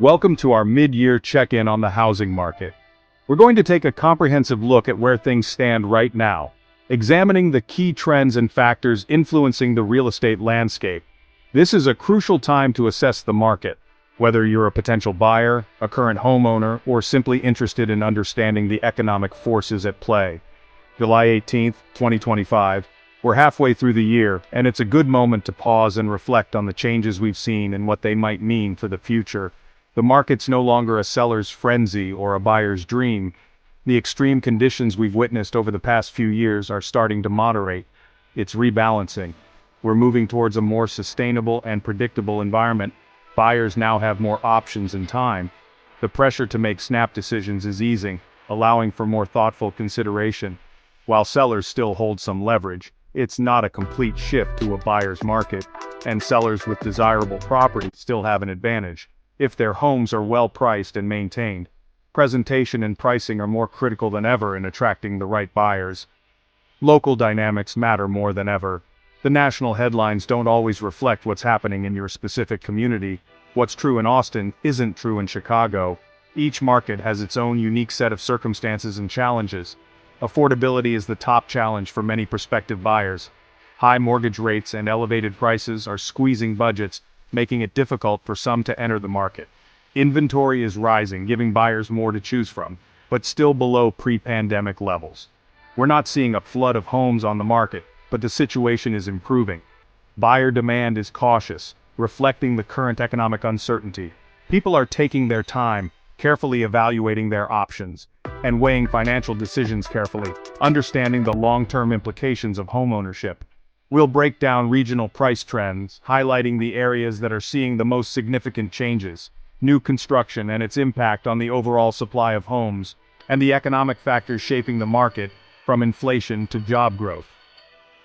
Welcome to our mid-year check-in on the housing market. We're going to take a comprehensive look at where things stand right now, examining the key trends and factors influencing the real estate landscape. This is a crucial time to assess the market, whether you're a potential buyer, a current homeowner, or simply interested in understanding the economic forces at play. July 18th, 2025. We're halfway through the year, and it's a good moment to pause and reflect on the changes we've seen and what they might mean for the future. The market's no longer a seller's frenzy or a buyer's dream. The extreme conditions we've witnessed over the past few years are starting to moderate. It's rebalancing. We're moving towards a more sustainable and predictable environment. Buyers now have more options and time. The pressure to make snap decisions is easing, allowing for more thoughtful consideration. While sellers still hold some leverage, it's not a complete shift to a buyer's market, and sellers with desirable property still have an advantage, if their homes are well priced and maintained. Presentation and pricing are more critical than ever in attracting the right buyers. Local dynamics matter more than ever. The national headlines don't always reflect what's happening in your specific community. What's true in Austin isn't true in Chicago. Each market has its own unique set of circumstances and challenges. Affordability is the top challenge for many prospective buyers. High mortgage rates and elevated prices are squeezing budgets, making it difficult for some to enter the market. Inventory is rising, giving buyers more to choose from, but still below pre-pandemic levels. We're not seeing a flood of homes on the market, but the situation is improving. Buyer demand is cautious, reflecting the current economic uncertainty. People are taking their time, carefully evaluating their options, and weighing financial decisions carefully, understanding the long-term implications of homeownership. We'll break down regional price trends, highlighting the areas that are seeing the most significant changes, new construction and its impact on the overall supply of homes, and the economic factors shaping the market, from inflation to job growth.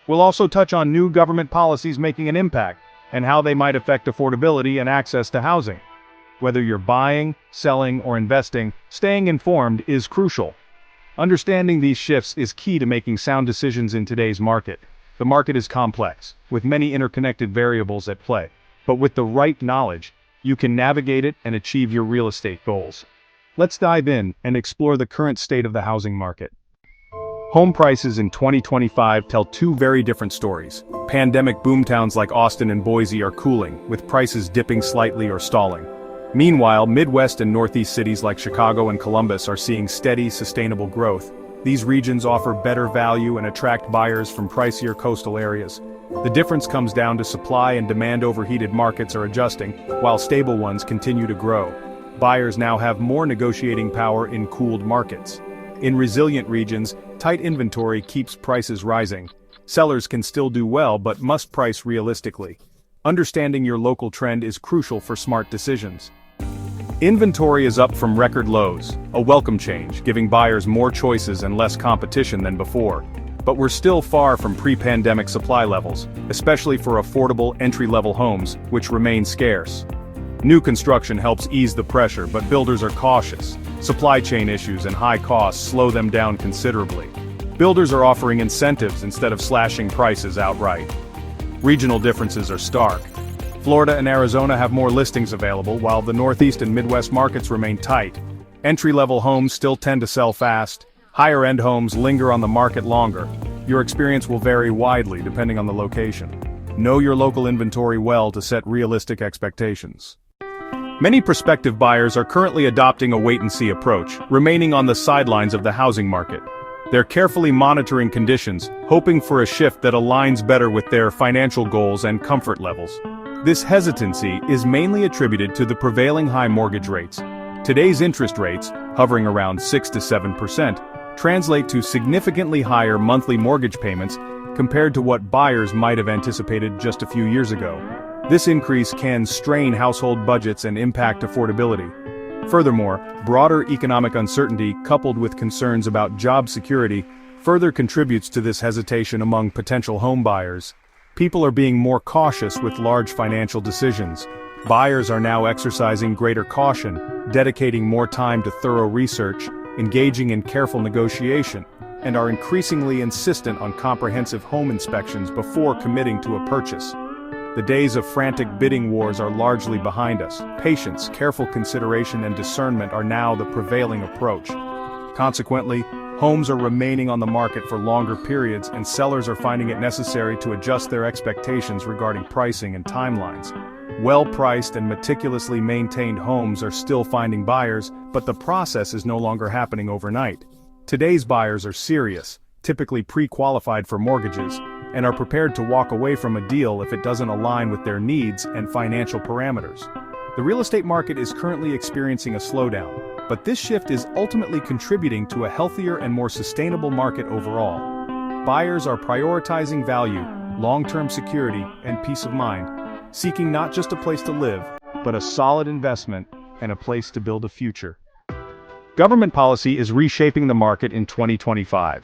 We'll also touch on new government policies making an impact, and how they might affect affordability and access to housing. Whether you're buying, selling, or investing, staying informed is crucial. Understanding these shifts is key to making sound decisions in today's market. The market is complex, with many interconnected variables at play. But with the right knowledge, you can navigate it and achieve your real estate goals. Let's dive in and explore the current state of the housing market. Home prices in 2025 tell two very different stories. Pandemic boomtowns like Austin and Boise are cooling, with prices dipping slightly or stalling. Meanwhile, Midwest and Northeast cities like Chicago and Columbus are seeing steady, sustainable growth. These regions offer better value and attract buyers from pricier coastal areas. The difference comes down to supply and demand. Overheated markets are adjusting, while stable ones continue to grow. Buyers now have more negotiating power in cooled markets. In resilient regions, tight inventory keeps prices rising. Sellers can still do well but must price realistically. Understanding your local trend is crucial for smart decisions. Inventory is up from record lows, a welcome change, giving buyers more choices and less competition than before. But we're still far from pre-pandemic supply levels, especially for affordable entry-level homes, which remain scarce. New construction helps ease the pressure, but builders are cautious. Supply chain issues and high costs slow them down considerably. Builders are offering incentives instead of slashing prices outright. Regional differences are stark. Florida and Arizona have more listings available, while the Northeast and Midwest markets remain tight. Entry-level homes still tend to sell fast. Higher-end homes linger on the market longer. Your experience will vary widely depending on the location. Know your local inventory well to set realistic expectations. Many prospective buyers are currently adopting a wait-and-see approach, remaining on the sidelines of the housing market. They're carefully monitoring conditions, hoping for a shift that aligns better with their financial goals and comfort levels. This hesitancy is mainly attributed to the prevailing high mortgage rates. Today's interest rates, hovering around 6 to 7%, translate to significantly higher monthly mortgage payments compared to what buyers might have anticipated just a few years ago. This increase can strain household budgets and impact affordability. Furthermore, broader economic uncertainty coupled with concerns about job security further contributes to this hesitation among potential home buyers. People are being more cautious with large financial decisions. Buyers are now exercising greater caution, dedicating more time to thorough research, engaging in careful negotiation, and are increasingly insistent on comprehensive home inspections before committing to a purchase. The days of frantic bidding wars are largely behind us. Patience, careful consideration, and discernment are now the prevailing approach. Consequently, homes are remaining on the market for longer periods, and sellers are finding it necessary to adjust their expectations regarding pricing and timelines. Well-priced and meticulously maintained homes are still finding buyers, but the process is no longer happening overnight. Today's buyers are serious, typically pre-qualified for mortgages, and are prepared to walk away from a deal if it doesn't align with their needs and financial parameters. The real estate market is currently experiencing a slowdown, but this shift is ultimately contributing to a healthier and more sustainable market overall. Buyers are prioritizing value, long-term security, and peace of mind, seeking not just a place to live, but a solid investment and a place to build a future. Government policy is reshaping the market in 2025.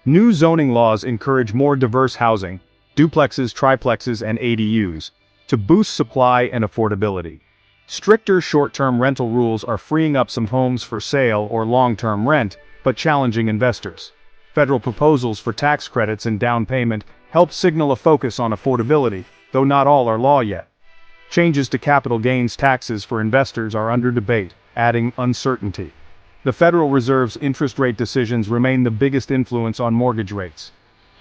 New zoning laws encourage more diverse housing, duplexes, triplexes, and ADUs, to boost supply and affordability. Stricter short-term rental rules are freeing up some homes for sale or long-term rent, but challenging investors. Federal proposals for tax credits and down payment help signal a focus on affordability, though not all are law yet. Changes to capital gains taxes for investors are under debate, adding uncertainty. The Federal Reserve's interest rate decisions remain the biggest influence on mortgage rates.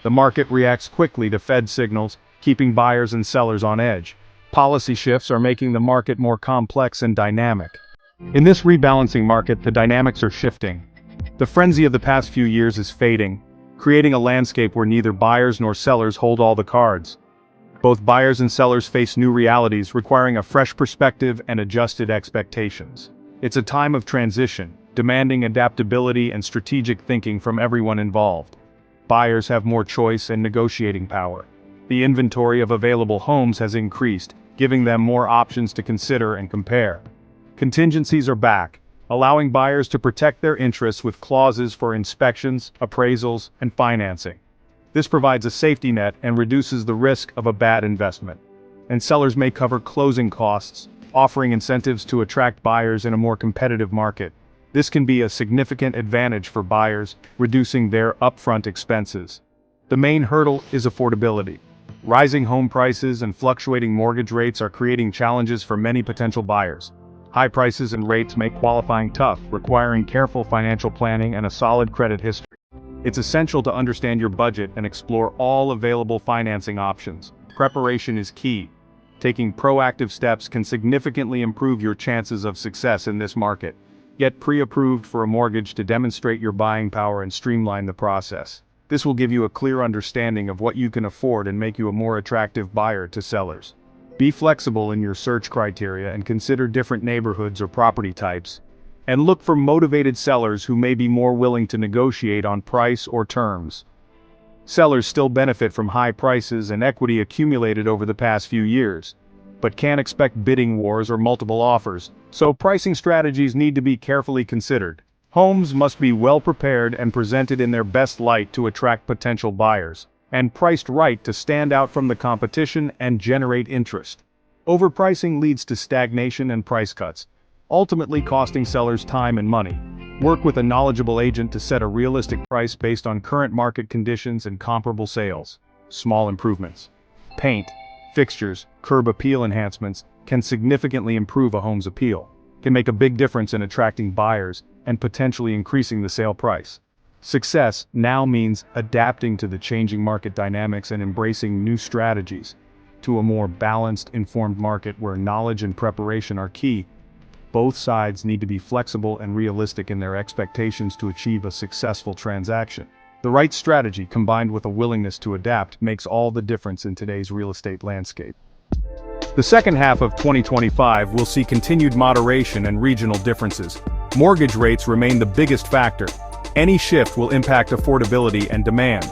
The market reacts quickly to Fed signals, keeping buyers and sellers on edge. Policy shifts are making the market more complex and dynamic. In this rebalancing market, the dynamics are shifting. The frenzy of the past few years is fading, creating a landscape where neither buyers nor sellers hold all the cards. Both buyers and sellers face new realities, requiring a fresh perspective and adjusted expectations. It's a time of transition, demanding adaptability and strategic thinking from everyone involved. Buyers have more choice and negotiating power. The inventory of available homes has increased, giving them more options to consider and compare. Contingencies are back, allowing buyers to protect their interests with clauses for inspections, appraisals, and financing. This provides a safety net and reduces the risk of a bad investment. And sellers may cover closing costs, offering incentives to attract buyers in a more competitive market. This can be a significant advantage for buyers, reducing their upfront expenses. The main hurdle is affordability. Rising home prices and fluctuating mortgage rates are creating challenges for many potential buyers. High prices and rates make qualifying tough, requiring careful financial planning and a solid credit history. It's essential to understand your budget and explore all available financing options. Preparation is key. Taking proactive steps can significantly improve your chances of success in this market. Get pre-approved for a mortgage to demonstrate your buying power and streamline the process. This will give you a clear understanding of what you can afford and make you a more attractive buyer to sellers. Be flexible in your search criteria and consider different neighborhoods or property types. And look for motivated sellers who may be more willing to negotiate on price or terms. Sellers still benefit from high prices and equity accumulated over the past few years, but can't expect bidding wars or multiple offers, so pricing strategies need to be carefully considered. Homes must be well prepared and presented in their best light to attract potential buyers, and priced right to stand out from the competition and generate interest. Overpricing leads to stagnation and price cuts, ultimately costing sellers time and money. Work with a knowledgeable agent to set a realistic price based on current market conditions and comparable sales. Small improvements. Paint, fixtures, curb appeal enhancements can significantly improve a home's appeal, can make a big difference in attracting buyers and potentially increasing the sale price. Success now means adapting to the changing market dynamics and embracing new strategies to a more balanced, informed market where knowledge and preparation are key. Both sides need to be flexible and realistic in their expectations to achieve a successful transaction. The right strategy combined with a willingness to adapt makes all the difference in today's real estate landscape. The second half of 2025 will see continued moderation and regional differences. Mortgage rates remain the biggest factor. Any shift will impact affordability and demand.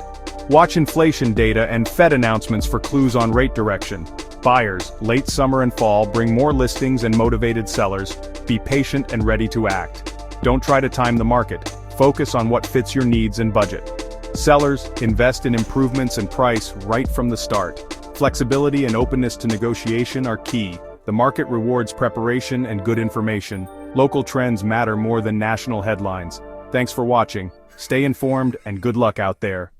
Watch inflation data and Fed announcements for clues on rate direction. Buyers, late summer and fall bring more listings and motivated sellers. Be patient and ready to act. Don't try to time the market. Focus on what fits your needs and budget. Sellers, invest in improvements and price right from the start. Flexibility and openness to negotiation are key. The market rewards preparation and good information. Local trends matter more than national headlines. Thanks for watching. Stay informed and good luck out there.